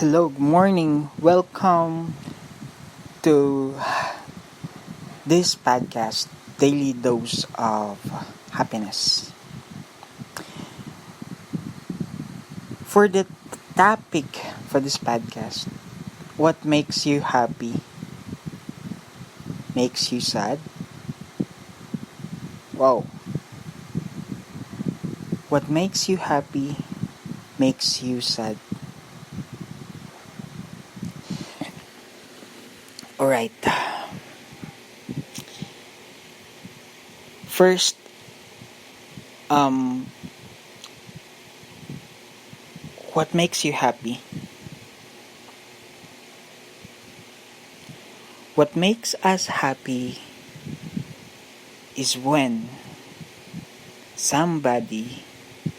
Hello, good morning. Welcome to this podcast, Daily Dose of Happiness. For the topic for this podcast, what makes you happy? Makes you sad? Wow. What makes you happy? Makes you sad? Alright. First, um, what makes you happy? What makes us happy is when somebody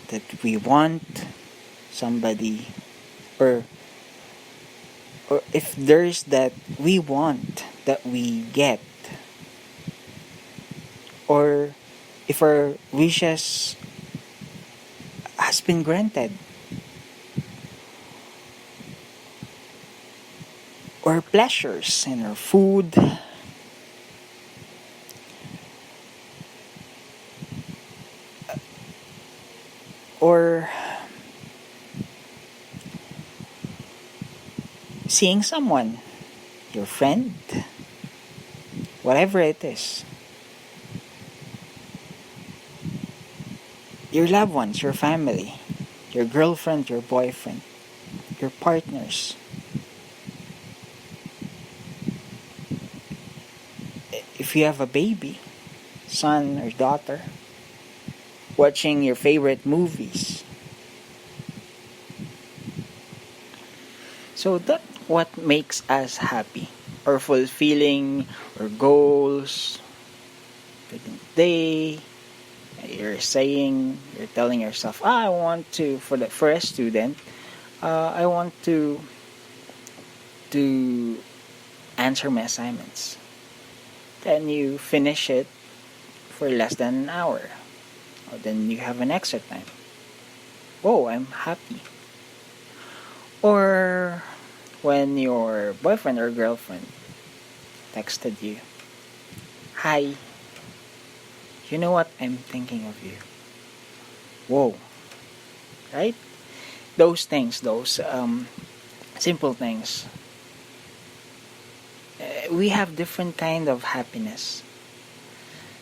that we want, somebody, or if there's that we want that we get, or if our wishes has been granted, or pleasures in our food, or seeing someone, your friend, whatever it is, your loved ones, your family, your girlfriend, your boyfriend, your partners. If you have a baby, son or daughter, watching your favorite movies. So that's what makes us happy, or fulfilling our goals for the day. You're telling yourself, I want to, for a student, I want to answer my assignments. Then you finish it for less than an hour. Or then you have an extra time. Whoa, I'm happy. Or when your boyfriend or girlfriend texted you, hi, you know what, I'm thinking of you. Whoa, right? Those things, those simple things. We have different kind of happiness.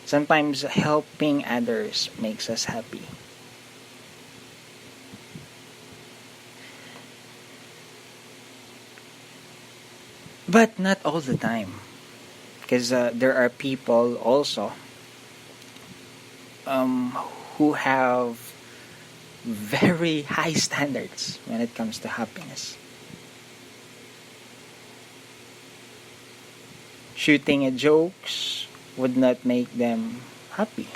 Sometimes helping others makes us happy. But not all the time. Because there are people also who have very high standards when it comes to happiness. Shooting at jokes would not make them happy,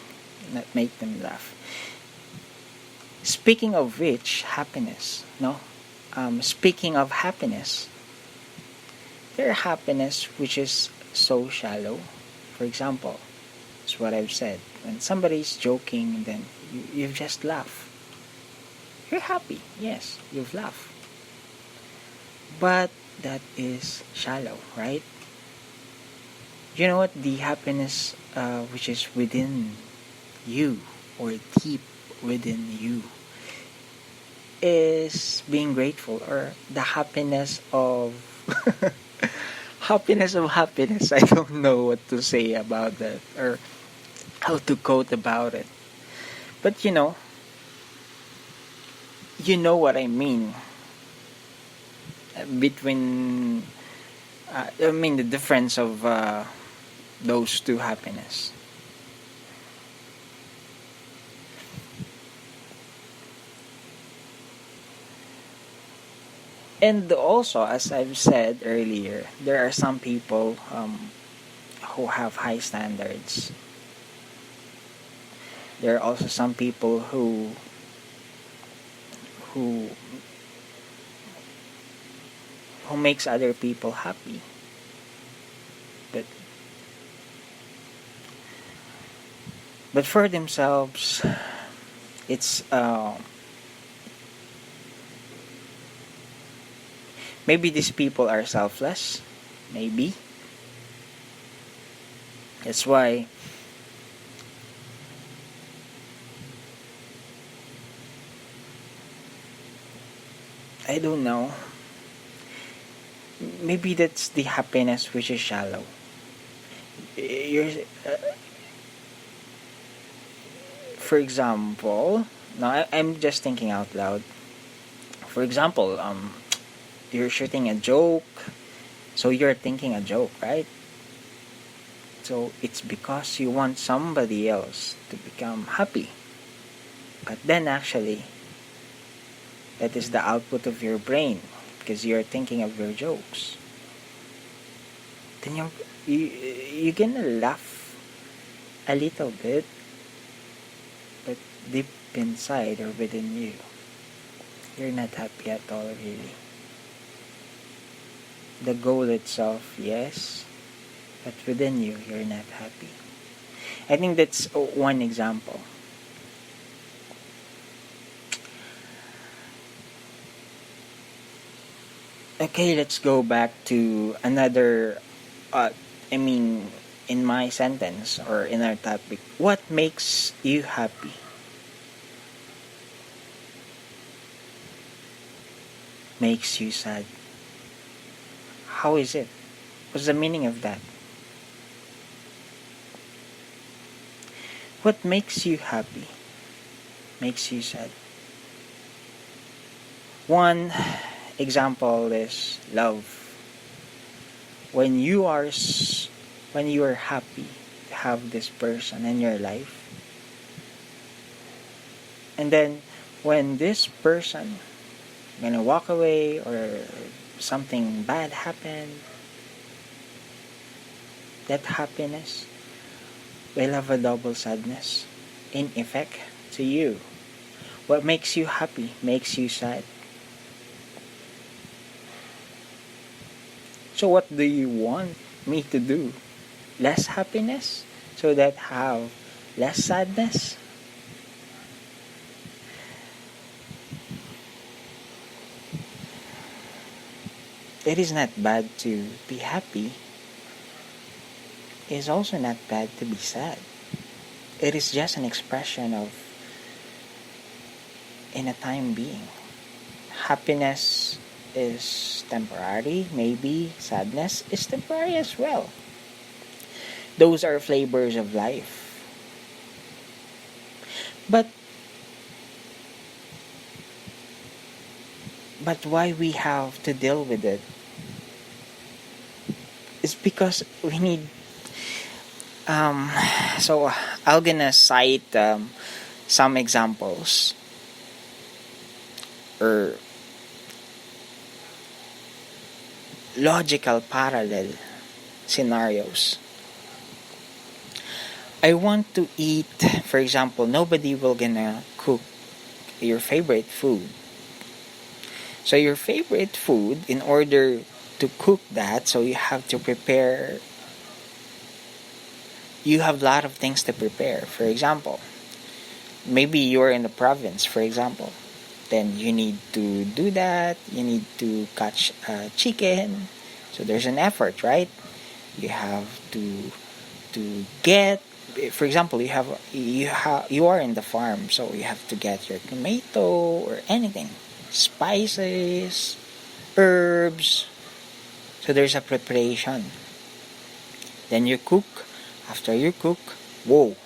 not make them laugh. Speaking of which, happiness, no? Speaking of happiness, there are happiness which is so shallow. For example, it's what I've said. When somebody's joking, then you just laugh. You're happy, yes, you've laughed. But that is shallow, right? You know what? The happiness which is within you, or deep within you, is being grateful, or the happiness of happiness of happiness. I don't know what to say about that, or how to quote about it. But you know what I mean. Between, the difference of those two happiness. And also, as I've said earlier, there are some people who have high standards. There are also some people who makes other people happy. But for themselves, it's Maybe these people are selfless. Maybe. That's why I don't know. Maybe that's the happiness which is shallow. You're, for example, now I'm just thinking out loud. For example, you're shooting a joke, so you're thinking a joke, right? So it's because you want somebody else to become happy. But then actually, that is the output of your brain because you're thinking of your jokes. Then you're gonna laugh a little bit, but deep inside or within you, you're not happy at all, really. The goal itself, yes, but within you, you're not happy. I think that's one example. Okay, let's go back to another, in my sentence or in our topic. What makes you happy? Makes you sad. How is it? What's the meaning of that? What makes you happy? Makes you sad. One example is love. When you are happy to have this person in your life, and then when this person gonna walk away or something bad happened, that happiness will have a double sadness in effect to you. What makes you happy makes you sad. So what do you want me to do? Less happiness so that have less sadness? It is not bad to be happy. It is also not bad to be sad. It is just an expression of in a time being. Happiness is temporary, maybe sadness is temporary as well. Those are flavors of life. But why we have to deal with it is because we need so I'm gonna cite some examples or logical parallel scenarios. I want to eat, for example, nobody will gonna cook your favorite food. So your favorite food, in order to cook that, so you have to prepare, you have a lot of things to prepare. For example, maybe you're in the province, for example. Then you need to do that. You need to catch chicken. So there's an effort, right? You have to get. For example, you are in the farm, so you have to get your tomato or anything, spices, herbs. So there's a preparation. Then you cook. After you cook, whoa,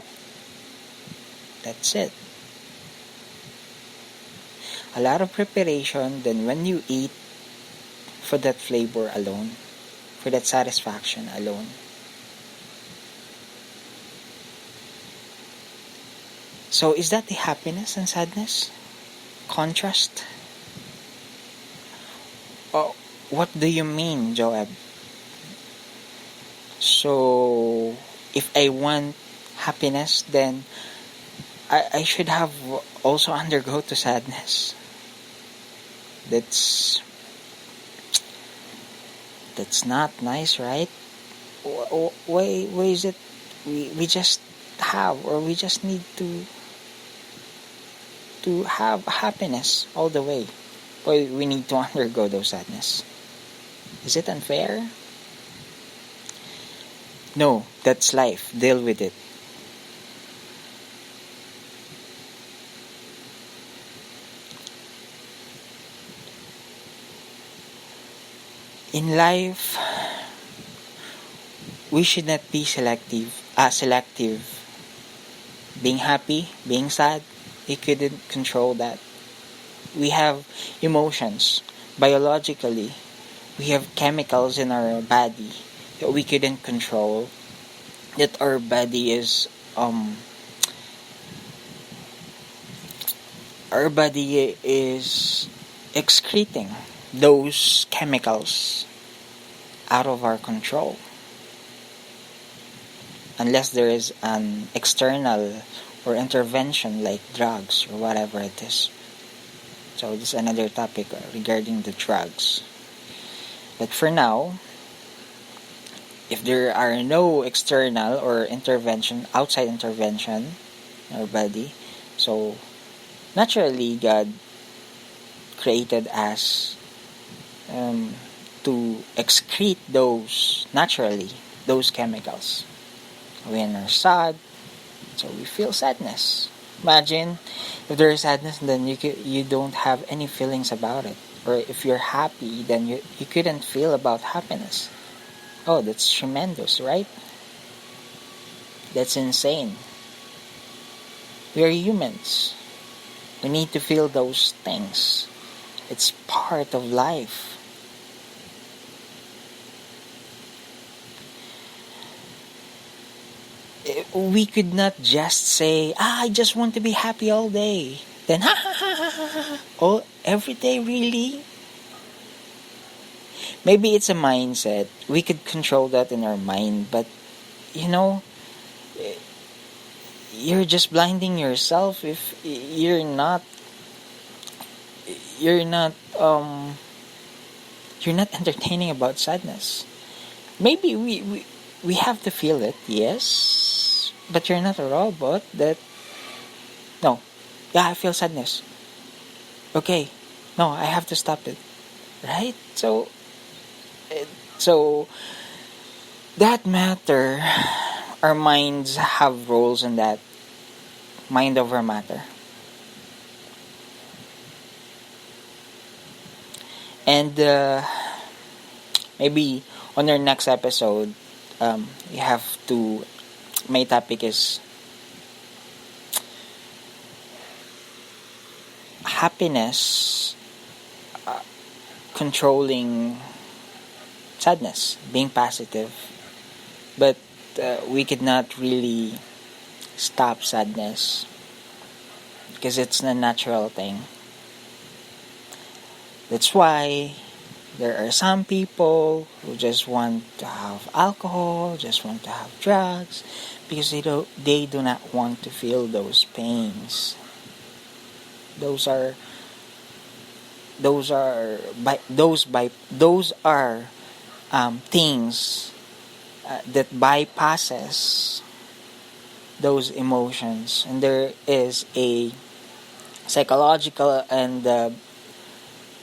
that's it. A lot of preparation, then when you eat, for that flavor alone, for that satisfaction alone. So is that the happiness and sadness? Contrast? Oh, what do you mean, Joab? So if I want happiness, then I should have also undergo to sadness. That's not nice, right? Why is it we just have, or we just need to have happiness all the way? Why we need to undergo those sadness? Is it unfair? No, that's life. Deal with it. In life, we should not be selective. Being happy, being sad, we couldn't control that. We have emotions. Biologically, we have chemicals in our body that we couldn't control. That our body is our body is excreting those chemicals out of our control, unless there is an external or intervention like drugs or whatever it is. So this is another topic regarding the drugs. But for now, if there are no external or outside intervention in our body, so naturally God created us to excrete those chemicals. When we're sad, so we feel sadness. Imagine if there is sadness, then you don't have any feelings about it. Or if you're happy, then you couldn't feel about happiness. Oh, that's tremendous, right? That's insane. We are humans. We need to feel those things. It's part of life. We could not just say, I just want to be happy all day. Then, ha ha ha ha ha ha. Oh, every day, really? Maybe it's a mindset. We could control that in our mind, but you're just blinding yourself if you're not entertaining about sadness. Maybe we have to feel it, yes, but you're not a robot that no, yeah, I feel sadness, okay, no, I have to stop it, right? So that matter, our minds have roles in that. Mind over matter. And maybe on our next episode, we have to. My topic is happiness controlling sadness, being positive. But we could not really stop sadness because it's a natural thing. That's why there are some people who just want to have alcohol, just want to have drugs, because they do not want to feel those pains. Those are things that bypasses those emotions, and there is a psychological and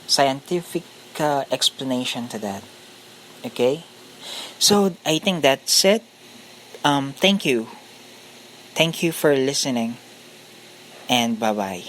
scientific explanation to that. Okay, so I think that's it. Thank you for listening, and bye bye.